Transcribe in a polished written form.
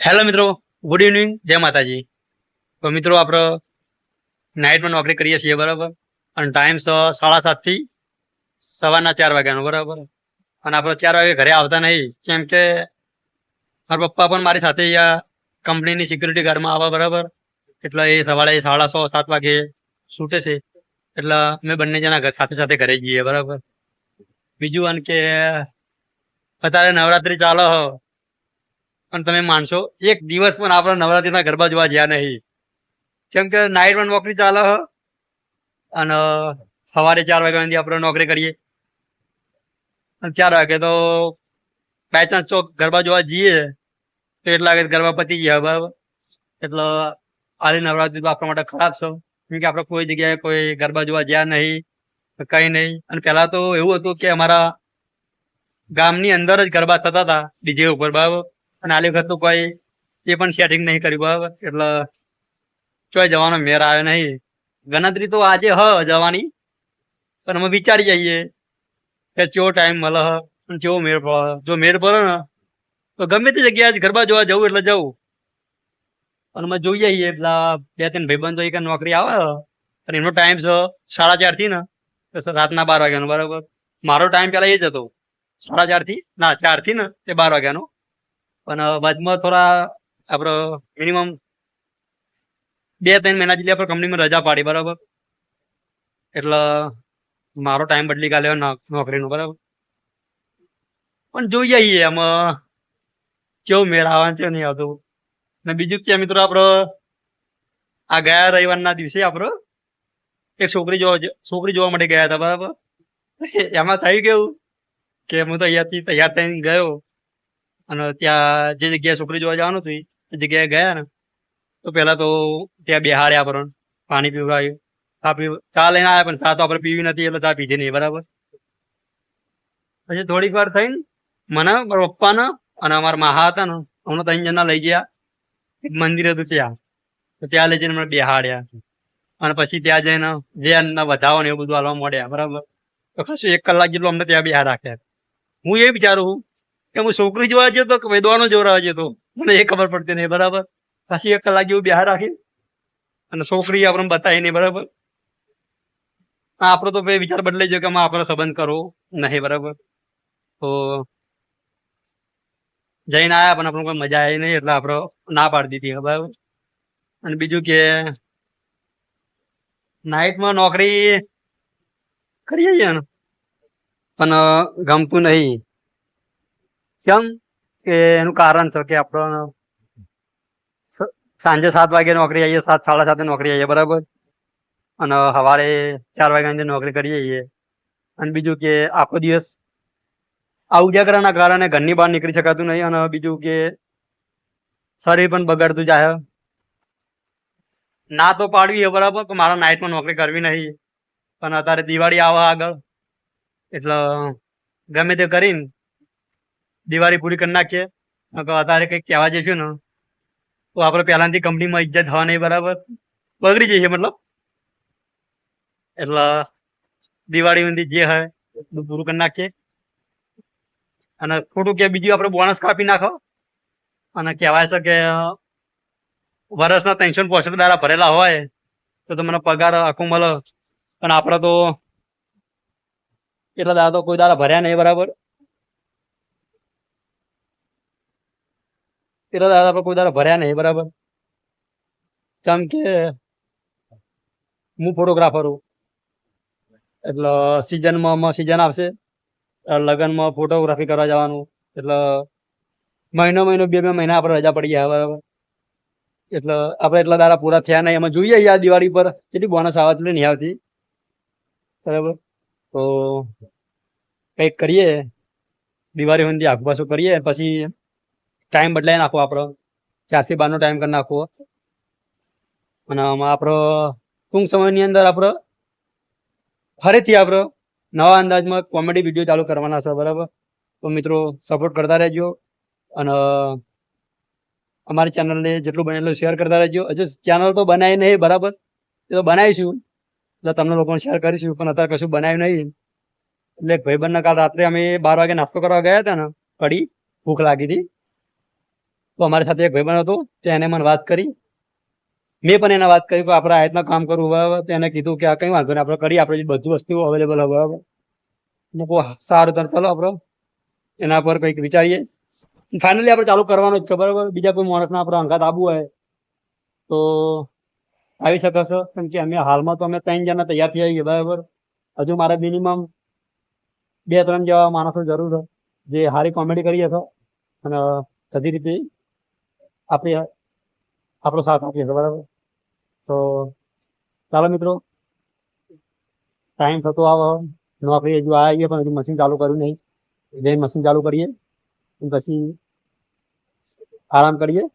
Hello મિત્રો, good evening, જય માતાજી. તો મિત્રો આપણે નાઇટમાં નોકરી કરીએ છીએ, બરાબર. અને ટાઈમ 7:30 થી સવારના 4 વાગ્યાનો, બરાબર. અને આપણે 4 વાગે ઘરે આવતા નહીં, કેમ કે મારા પપ્પા પણ મારી સાથે અહીંયા કંપનીની સિક્યુરિટી ગાર્ડમાં આવે, બરાબર. એટલે એ સવારે 6:30 7 વાગે છૂટે છે. એટલે અમે બંને જણા સાથે સાથે ઘરે જઈએ, બરાબર. બીજું અને કે અત્યારે નવરાત્રી ચાલે હ, પણ તમે માનશો એક દિવસ પણ આપણે નવરાત્રીના ગરબા જોવા ગયા નહીં. કેમ કે નાઇટમાં નોકરી ચાલે હ અને સવારે 4 વાગ્યા સુધી આપણે નોકરી કરીએ. અને 4 વાગે તો બાય ચાન્સ ચોક ગરબા જોવા જઈએ તો એટલા વાગે ગરબા પતી ગયા, બરાબર. એટલે આજે નવરાત્રી તો આપણા માટે ખરાબ છે, કેમ કે આપણે કોઈ જગ્યાએ કોઈ ગરબા જોવા ગયા નહીં, કઈ નહીં. અને પહેલા તો એવું હતું કે અમારા ગામની અંદર જ ગરબા થતા હતા ડીજે ઉપર, બરાબર. અને આ વખત તો કોઈ એ પણ સેટિંગ નહીં કર્યું, બરાબર. એટલે ચોય જવાનો મેર આવ્યો નહીં. ગણતરી તો આજે જવાની, પણ અમે વિચારી જઈએ કે ચેવો ટાઈમ મળે અને ચેવો મેળ પડે. જો મેળ પડે ને તો ગમે તે જગ્યાએ ગરબા જોવા જવું એટલે જવું. અને અમે જોઈ જઈએ પેલા 2-3 ભાઈબંધો એક નોકરી આવે અને એમનો ટાઈમ છે 4:30 થી ને રાતના 12 વાગ્યાનો, બરાબર. મારો ટાઈમ પેલા એ જ હતો 4:30 થી, ના 4 થી ને તે 12 વાગ્યાનો. પણ વચમાં થોડા આપણે મિનિમમ 2-3 મહિના જેટલી આપણે કંપનીમાં રજા પાડી, બરાબર. એટલે મારો ટાઈમ બદલી કાઢ્યો નોકરીનો, બરાબર. પણ જોઈ જઈએ આમાં કેવું મેળ આવવાનું છે નહીં આવતું. ને બીજું કે મિત્રો આપણે આ ગયા રવિવારના દિવસે આપણે એક છોકરી જોવા માટે ગયા હતા, બરાબર. એમાં થયું કેવું કે હું તો અહીંયાથી તૈયાર થઈને ગયો અને ત્યાં જે જગ્યાએ છોકરી જોવા જવાનું હતું એ જગ્યાએ ગયા ને તો પેલા તો ત્યાં બેહાડ્યા આપણને, પાણી પીવડાવ્યું, ચા લઈને આવ્યા, પણ ચા તો આપણે પીવી નથી એટલે ચા પીધી નહીં, બરાબર. પછી થોડીક વાર થઈને મને મારા પપ્પાને અને અમારા માહા હતા ને અમને 3 જણા લઈ ગયા એક મંદિર હતું ત્યાં. તો ત્યાં લઈ જઈને મને બેહાડ્યા અને પછી ત્યાં જઈને જે અન્નના વધાવો ને એવું બધું હાલવા માંડ્યા, બરાબર. તો કશું 1 કલાક જેટલું અમને ત્યાં બેહાર રાખ્યા. હું એ વિચારું કે હું છોકરી જોવા જતો કે વેદવાનો જોવા જતો, મને એ ખબર પડતી નહીં, બરાબર. પછી 1 કલાક જેવું બહાર રાખી અને છોકરી આપણે બતાવી નહીં, બરાબર. આપણો તો ભાઈ વિચાર બદલાઈ ગયો કે આપણે સંબંધ કરવો નહીં, બરાબર. તો જઈને આવ્યા પણ આપણે કોઈ મજા આવી નહીં એટલે આપણે ના પાડી દીધી, બરાબર. અને બીજું કે નાઇટમાં નોકરી કરીએ છીએ ને પણ ગમતું નહીં. કેમ કે એનું કારણ છે કે આપણે સાંજે 7 વાગે નોકરી આવીએ, 7-7:30 નોકરી આવીએ, બરાબર. અને સવારે 4 વાગ્યા નોકરી કરીએ છીએ. અને બીજું કે આખો દિવસ આ ઉજાગરાના કારણે ઘરની બહાર નીકળી શકાતું નહીં. અને બીજું કે શરીર પણ બગાડતું જાય. ના તો પાડવી, બરાબર, કે મારા નાઇટમાં નોકરી કરવી નહીં, પણ અત્યારે દિવાળી આવે આગળ એટલે ગમે તે કરીને દિવાળી પૂરી કરી નાખીએ. અત્યારે કંઈક કહેવા જઈશું ને તો આપણે પહેલાંથી કંપનીમાં ઇજ્જત થવા નહીં, બરાબર, બગડી જઈએ મતલબ. એટલે દિવાળી સુધી જે હોય બધું પૂરું કરી નાખીએ. અને ખોટું કે બીજું આપણે બોનસ કાપી નાખો અને કહેવાય છે કે વર્ષના 365 દાડા ભરેલા હોય તો તમને પગાર આખું મળે, પણ આપણે તો એટલા દાડા તો કોઈ દાડા ભર્યા નહીં, બરાબર. એટલા દાડા આપણે કોઈ દાડા ભર્યા નહીં, બરાબર. જેમ કે હું ફોટોગ્રાફર છું એટલે સિઝન આવશે, લગ્નમાં ફોટોગ્રાફી કરવા જવાનું એટલે મહિનો 2 મહિના આપણે રજા પડી ગયા, બરાબર. એટલે આપણે એટલા દાડા પૂરા થયા નહીં. એમાં જોઈએ આ દિવાળી પર કેટલી બોનસ આવે એટલે નહીં આવતી, બરાબર. તો કંઈક કરીએ દિવાળી સુધી આખું પાછું કરીએ, પછી ટાઈમ બદલાઈ નાખવો આપણો, 4 થી 12 ટાઈમ કરી નાખવો. અને આમાં આપણો ટૂંક સમયની અંદર આપણે ફરીથી આપણે નવા અંદાજમાં કોમેડી વિડીયો ચાલુ કરવાના છે, બરાબર. તો મિત્રો સપોર્ટ કરતા રહેજો અને અમારી ચેનલને જેટલું બને એટલું શેર કરતા રહેજો. હજુ ચેનલ તો બનાવી નહીં, બરાબર, એ તો બનાવીશું એટલે તમને લોકોને શેર કરીશું, પણ અત્યારે કશું બનાવ્યું નહીં. એટલે ભાઈબંધના કાલ રાત્રે અમે 12 વાગે નાસ્તો કરવા ગયા હતા ને, કઢી ભૂખ લાગી હતી તો અમારી સાથે એક ભાઈબંધ હતો ત્યાં એને મને વાત કરી, મેં પણ એને વાત કરી કે આપણે આ રીતના કામ કરવું બરાબર. તો એને કીધું કે આ કંઈ વાંધો નહીં, આપણે કરીએ, આપણે જે બધી વસ્તુઓ અવેલેબલ હોય બરાબર. મેં કહું સારું, તને ચાલો આપણે એના પર કંઈક વિચારીએ. ફાઇનલી આપણે ચાલુ કરવાનું જ છે બરાબર. બીજા કોઈ માણસના આપણે અંગાત આવવું હોય તો આવી શકે છે, કેમ કે અમે હાલમાં તો અમે 3 જણા તૈયાર થઈ જઈએ બરાબર. હજુ મારે મિનિમમ 2-3 જેવા માણસો જરૂર છે જે સારી કોમેડી કરીએ છે અને બધી રીતે આપણે આપણો સાથ આપીએ છીએ બરાબર. તો ચાલો મિત્રો, ટાઈમ થતો આવે, નોકરી હજુ આવીએ પણ હજુ મશીન ચાલુ કર્યું નહીં. જઈને મશીન ચાલુ કરીએ પછી આરામ કરીએ.